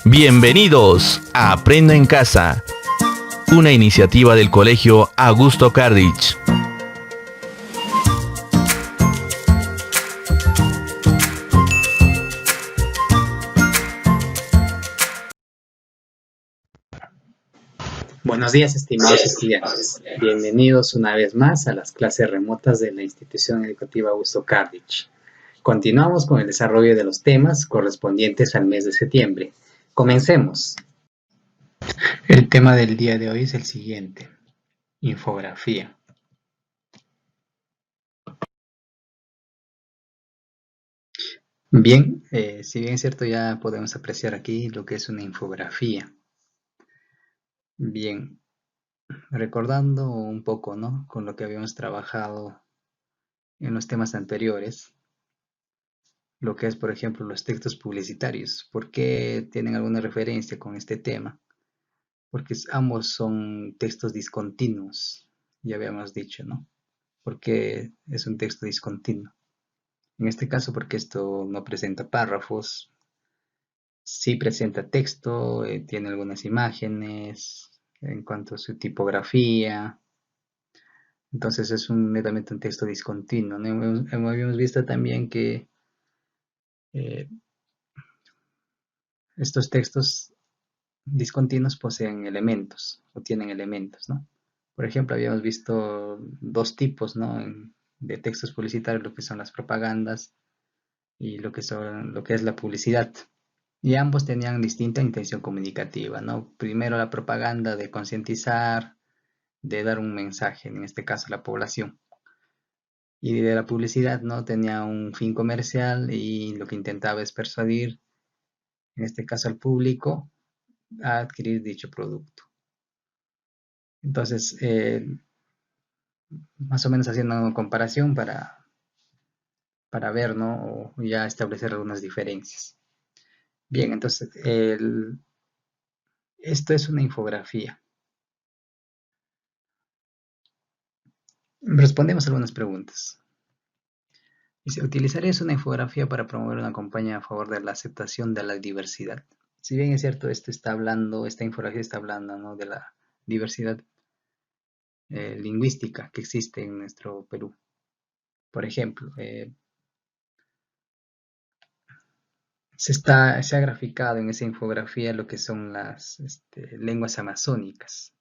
Bienvenidos a Aprendo en Casa, una iniciativa del Colegio Augusto Cardich. Buenos días, estimados estudiantes. Bienvenidos una vez más a las clases remotas de la Institución Educativa Augusto Cardich. Continuamos con el desarrollo de los temas correspondientes al mes de septiembre. Comencemos. El tema del día de hoy es el siguiente: infografía. Bien, si bien es cierto, ya podemos apreciar aquí lo que es una infografía. Bien, recordando un poco, ¿no?, con lo que habíamos trabajado en los temas anteriores, lo que es, por ejemplo, los textos publicitarios. ¿Por qué tienen alguna referencia con este tema? Porque ambos son textos discontinuos, ya habíamos dicho, ¿no? Porque es un texto discontinuo. En este caso, porque esto no presenta párrafos, sí presenta texto, tiene algunas imágenes en cuanto a su tipografía. Entonces es netamente un texto discontinuo, ¿no? Habíamos visto también que estos textos discontinuos poseen elementos o tienen elementos, ¿no? Por ejemplo, habíamos visto dos tipos, ¿no?, de textos publicitarios, lo que son las propagandas y lo que es la publicidad. Y ambos tenían distinta intención comunicativa, ¿no? Primero la propaganda de concientizar, de dar un mensaje, en este caso a la población. Y de la publicidad, ¿no?, tenía un fin comercial y lo que intentaba es persuadir, en este caso al público, a adquirir dicho producto. Entonces, más o menos haciendo una comparación para ver, ¿no?, o ya establecer algunas diferencias. Bien, entonces, esto es una infografía. Respondemos algunas preguntas. Dice: ¿utilizarías una infografía para promover una campaña a favor de la aceptación de la diversidad? Si bien es cierto, esta infografía está hablando, ¿no?, de la diversidad lingüística que existe en nuestro Perú. Por ejemplo, se ha graficado en esa infografía lo que son las lenguas amazónicas,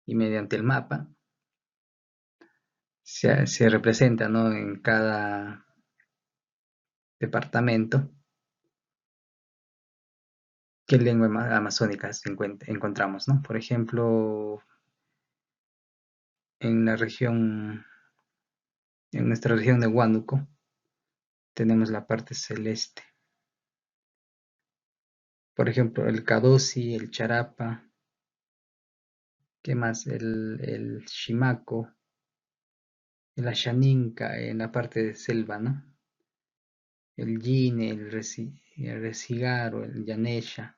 y mediante el mapa se representa, ¿no?, en cada departamento qué lengua amazónica encontramos, ¿no? Por ejemplo, en nuestra región de Huánuco, tenemos la parte celeste. Por ejemplo, el Cadoci, el Charapa, ¿qué más? El Shimaco, el Ashaninka en la parte de selva, ¿no? El Yine, el Resigaro, el Yanesha,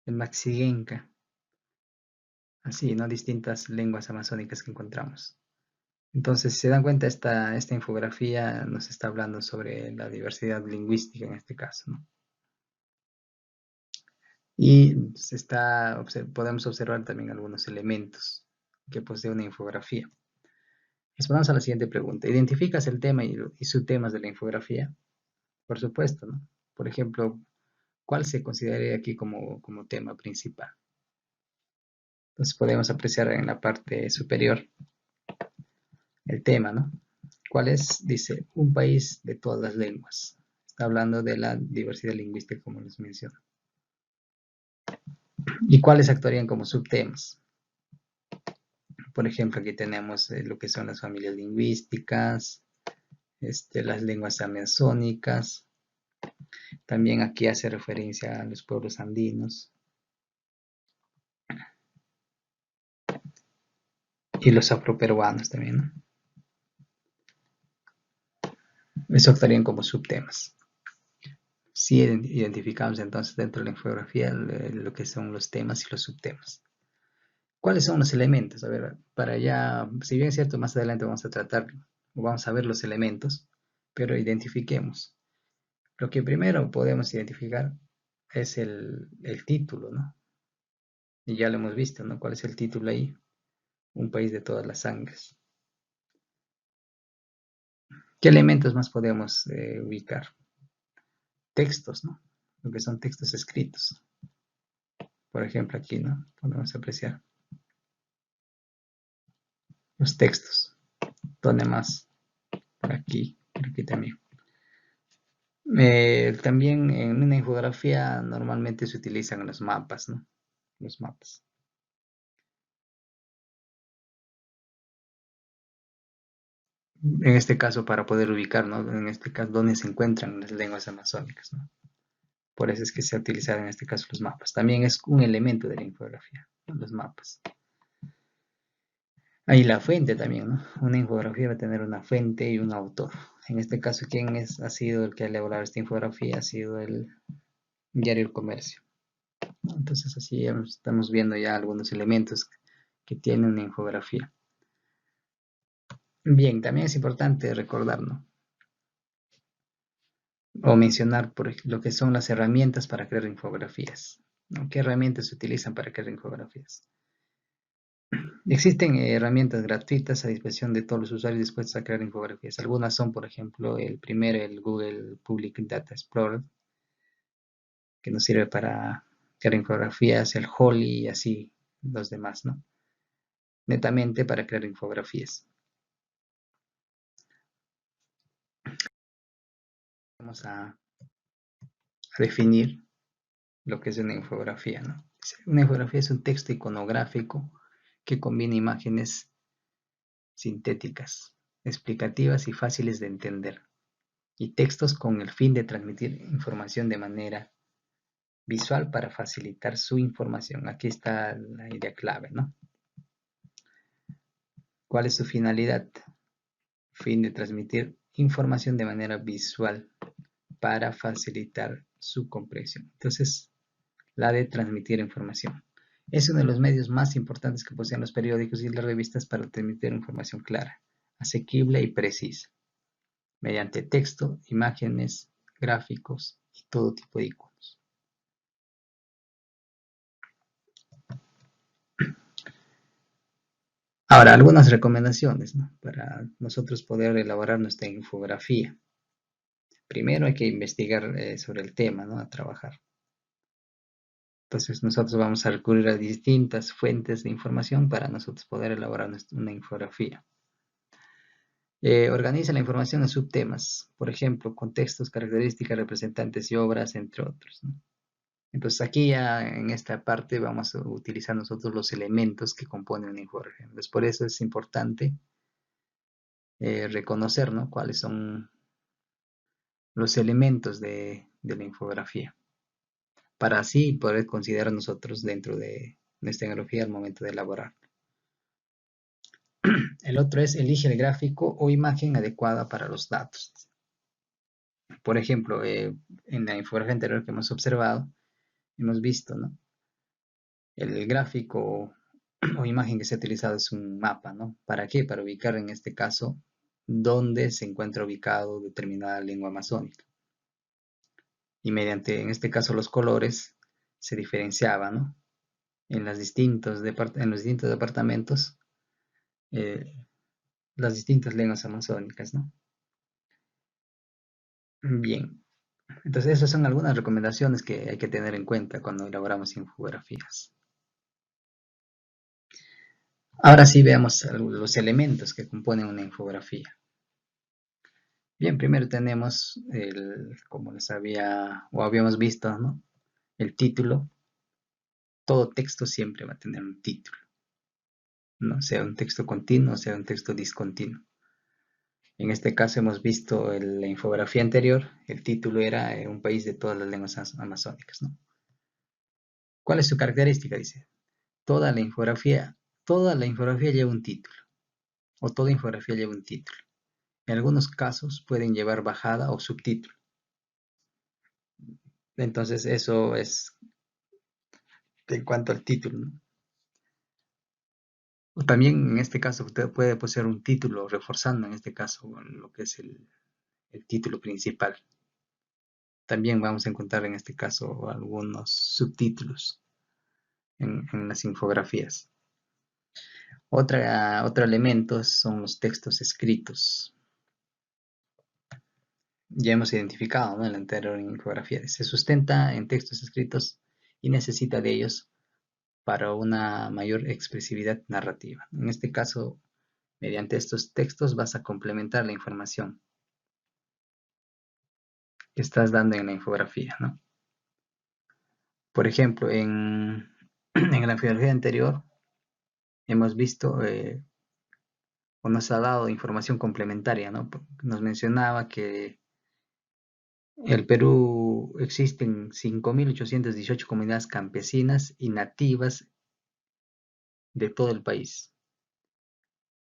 el Maxigenka. Así, ¿no? Distintas lenguas amazónicas que encontramos. Entonces, si se dan cuenta, esta infografía nos está hablando sobre la diversidad lingüística en este caso, ¿no? Y podemos observar también algunos elementos que posee una infografía. Respondamos a la siguiente pregunta: ¿identificas el tema y subtemas de la infografía? Por supuesto, ¿no? Por ejemplo, ¿cuál se consideraría aquí como tema principal? Entonces podemos apreciar en la parte superior el tema, ¿no? ¿Cuál es? Dice: un país de todas las lenguas. Está hablando de la diversidad lingüística, como les menciono. ¿Y cuáles actuarían como subtemas? Por ejemplo, aquí tenemos lo que son las familias lingüísticas, las lenguas amazónicas. También aquí hace referencia a los pueblos andinos y los afroperuanos también, ¿no? Eso actuarían como subtemas. Si identificamos entonces dentro de la infografía lo que son los temas y los subtemas. ¿Cuáles son los elementos? A ver, para ya, si bien es cierto, más adelante vamos a tratar, o vamos a ver los elementos, pero identifiquemos. Lo que primero podemos identificar es el título, ¿no? Y ya lo hemos visto, ¿no? ¿Cuál es el título ahí? Un país de todas las sangres. ¿Qué elementos más podemos ubicar? Textos, ¿no? Lo que son textos escritos. Por ejemplo, aquí, ¿no? Podemos apreciar los textos. ¿Dónde más? Por aquí también. También en una infografía normalmente se utilizan los mapas, ¿no? Los mapas. En este caso, para poder ubicar, ¿no? En este caso, dónde se encuentran las lenguas amazónicas, ¿no? Por eso es que se ha utilizado en este caso los mapas. También es un elemento de la infografía, ¿no? Los mapas. Ahí la fuente también, ¿no? Una infografía va a tener una fuente y un autor. En este caso, ¿quién ha sido el que ha elaborado esta infografía? Ha sido el diario El Comercio, ¿no? Entonces así estamos viendo ya algunos elementos que tiene una infografía. Bien, también es importante recordar, ¿no? O mencionar por lo que son las herramientas para crear infografías, ¿no? ¿Qué herramientas se utilizan para crear infografías? Existen herramientas gratuitas a disposición de todos los usuarios dispuestos a crear infografías. Algunas son, por ejemplo, el primero, el Google Public Data Explorer, que nos sirve para crear infografías, el Holly y así los demás, ¿no? Netamente para crear infografías. Vamos a definir lo que es una infografía, ¿no? Una infografía es un texto iconográfico que combina imágenes sintéticas, explicativas y fáciles de entender, y textos con el fin de transmitir información de manera visual para facilitar su información. Aquí está la idea clave, ¿no? ¿Cuál es su finalidad? Fin de transmitir información de manera visual para facilitar su comprensión. Entonces, la de transmitir información. Es uno de los medios más importantes que poseen los periódicos y las revistas para transmitir información clara, asequible y precisa, mediante texto, imágenes, gráficos y todo tipo de iconos. Ahora, algunas recomendaciones, ¿no? Para nosotros poder elaborar nuestra infografía. Primero hay que investigar sobre el tema, ¿no? A trabajar. Entonces nosotros vamos a recurrir a distintas fuentes de información para nosotros poder elaborar una infografía. Organiza la información en subtemas, por ejemplo, contextos, características, representantes y obras, entre otros, ¿no? Entonces aquí ya en esta parte vamos a utilizar nosotros los elementos que componen una infografía. Entonces por eso es importante reconocer, ¿no? Cuáles son los elementos de la infografía, para así poder considerar nosotros dentro de nuestra infografía al momento de elaborar. El otro es elige el gráfico o imagen adecuada para los datos. Por ejemplo, en la infografía anterior que hemos observado, hemos visto, ¿no? El gráfico o imagen que se ha utilizado es un mapa, ¿no? ¿Para qué? Para ubicar en este caso dónde se encuentra ubicado determinada lengua amazónica. Y mediante, en este caso, los colores se diferenciaba, ¿no? En los distintos departamentos, las distintas lenguas amazónicas, ¿no? Bien, entonces esas son algunas recomendaciones que hay que tener en cuenta cuando elaboramos infografías. Ahora sí veamos los elementos que componen una infografía. Bien, primero tenemos como les habíamos visto, ¿no? El título. Todo texto siempre va a tener un título, ¿no? Sea un texto continuo, sea un texto discontinuo. En este caso hemos visto en la infografía anterior, el título era Un país de todas las lenguas amazónicas, ¿no? ¿Cuál es su característica? Dice, toda la infografía lleva un título, o toda infografía lleva un título. En algunos casos pueden llevar bajada o subtítulo. Entonces eso es en cuanto al título, ¿no? O también en este caso usted puede poseer un título reforzando en este caso lo que es el título principal. También vamos a encontrar en este caso algunos subtítulos en las infografías. Otro elemento son los textos escritos. Ya hemos identificado, ¿no?, en la anterior infografía. Se sustenta en textos escritos y necesita de ellos para una mayor expresividad narrativa. En este caso, mediante estos textos vas a complementar la información que estás dando en la infografía, ¿no? Por ejemplo, en la infografía anterior hemos visto o nos ha dado información complementaria, ¿no? Nos mencionaba que en el Perú existen 5.818 comunidades campesinas y nativas de todo el país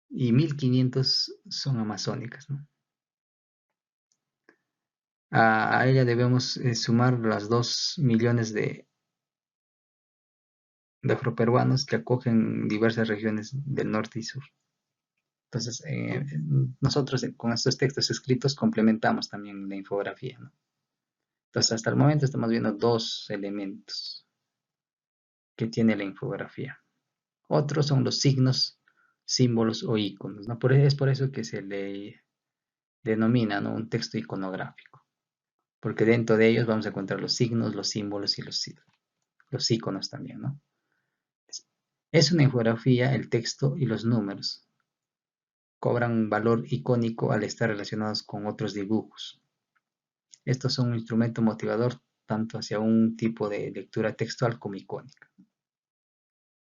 y 1.500 son amazónicas, ¿no? A ella debemos sumar las 2 millones de afroperuanos que acogen diversas regiones del norte y sur. Entonces, nosotros con estos textos escritos complementamos también la infografía, ¿no? Entonces, hasta el momento estamos viendo dos elementos que tiene la infografía. Otros son los signos, símbolos o iconos, ¿no? Es por eso que se le denomina, ¿no?, un texto iconográfico, porque dentro de ellos vamos a encontrar los signos, los símbolos y los iconos también, ¿no? Es una infografía, el texto y los números cobran un valor icónico al estar relacionados con otros dibujos. Estos son un instrumento motivador tanto hacia un tipo de lectura textual como icónica.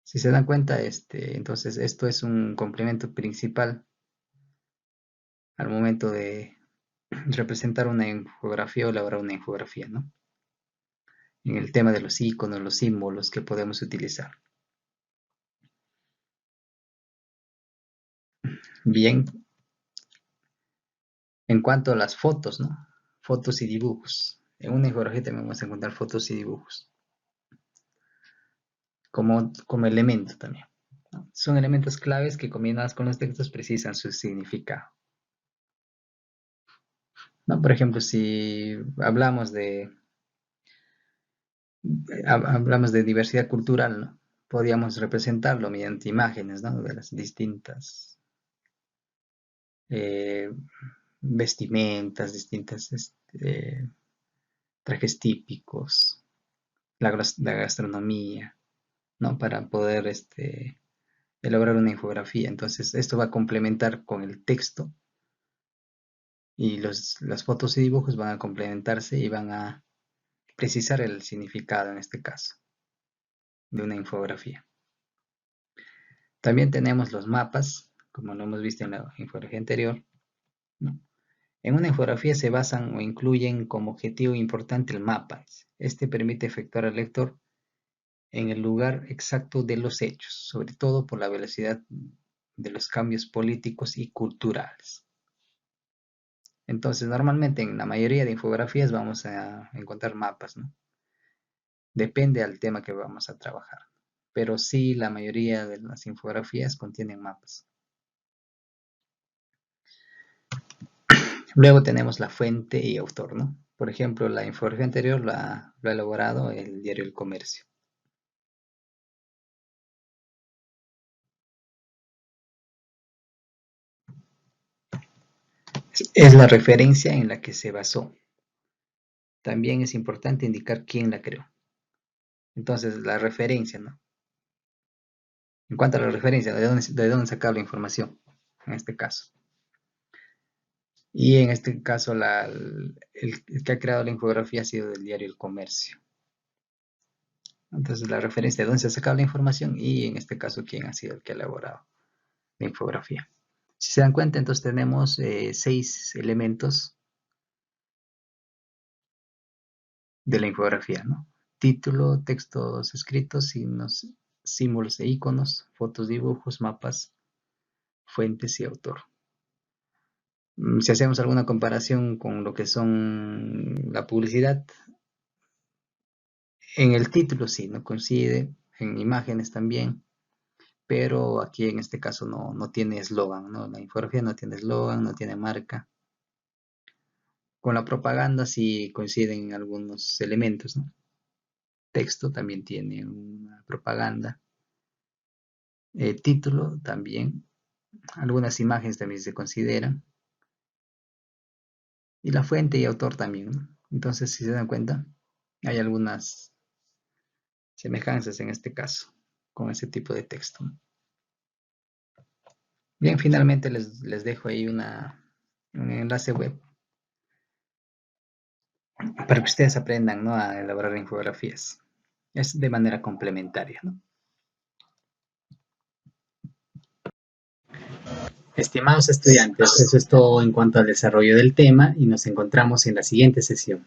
Si se dan cuenta, entonces esto es un complemento principal al momento de representar una infografía o elaborar una infografía, ¿no? En el tema de los iconos, los símbolos que podemos utilizar. Bien, en cuanto a las fotos, ¿no? Fotos y dibujos. En una infografía también vamos a encontrar fotos y dibujos como elemento también, ¿no? Son elementos claves que combinados con los textos precisan su significado, ¿no? Por ejemplo, si hablamos de diversidad cultural, ¿no?, podríamos representarlo mediante imágenes, ¿no?, de las distintas vestimentas, distintas trajes típicos, la gastronomía, ¿no?, para poder elaborar una infografía. Entonces, esto va a complementar con el texto y las fotos y dibujos van a complementarse y van a precisar el significado, en este caso, de una infografía. También tenemos los mapas, como lo hemos visto en la infografía anterior, ¿no? En una infografía se basan o incluyen como objetivo importante el mapa. Este permite efectuar al lector en el lugar exacto de los hechos, sobre todo por la velocidad de los cambios políticos y culturales. Entonces, normalmente en la mayoría de infografías vamos a encontrar mapas, ¿no? Depende del tema que vamos a trabajar, pero sí, la mayoría de las infografías contienen mapas. Luego tenemos la fuente y autor, ¿no? Por ejemplo, la infografía anterior lo ha elaborado el diario El Comercio. Es la referencia en la que se basó. También es importante indicar quién la creó. Entonces, la referencia, ¿no? En cuanto a la referencia, ¿de dónde sacar la información? En este caso. Y en este caso, el que ha creado la infografía ha sido del diario El Comercio. Entonces, la referencia de dónde se ha sacado la información y en este caso, quién ha sido el que ha elaborado la infografía. Si se dan cuenta, entonces tenemos 6 elementos de la infografía, ¿no? Título, textos escritos, signos, símbolos e iconos, fotos, dibujos, mapas, fuentes y autor. Si hacemos alguna comparación con lo que son la publicidad, en el título sí, no coincide, en imágenes también, pero aquí en este caso no tiene eslogan, ¿no? La infografía no tiene eslogan, no tiene marca. Con la propaganda sí coinciden algunos elementos, ¿no? Texto también tiene una propaganda. Título también. Algunas imágenes también se consideran. Y la fuente y autor también, ¿no? Entonces, si se dan cuenta, hay algunas semejanzas en este caso con ese tipo de texto. Bien, finalmente les dejo ahí un enlace web para que ustedes aprendan, ¿no?, a elaborar infografías. Es de manera complementaria, ¿no? Estimados estudiantes, eso es todo en cuanto al desarrollo del tema y nos encontramos en la siguiente sesión.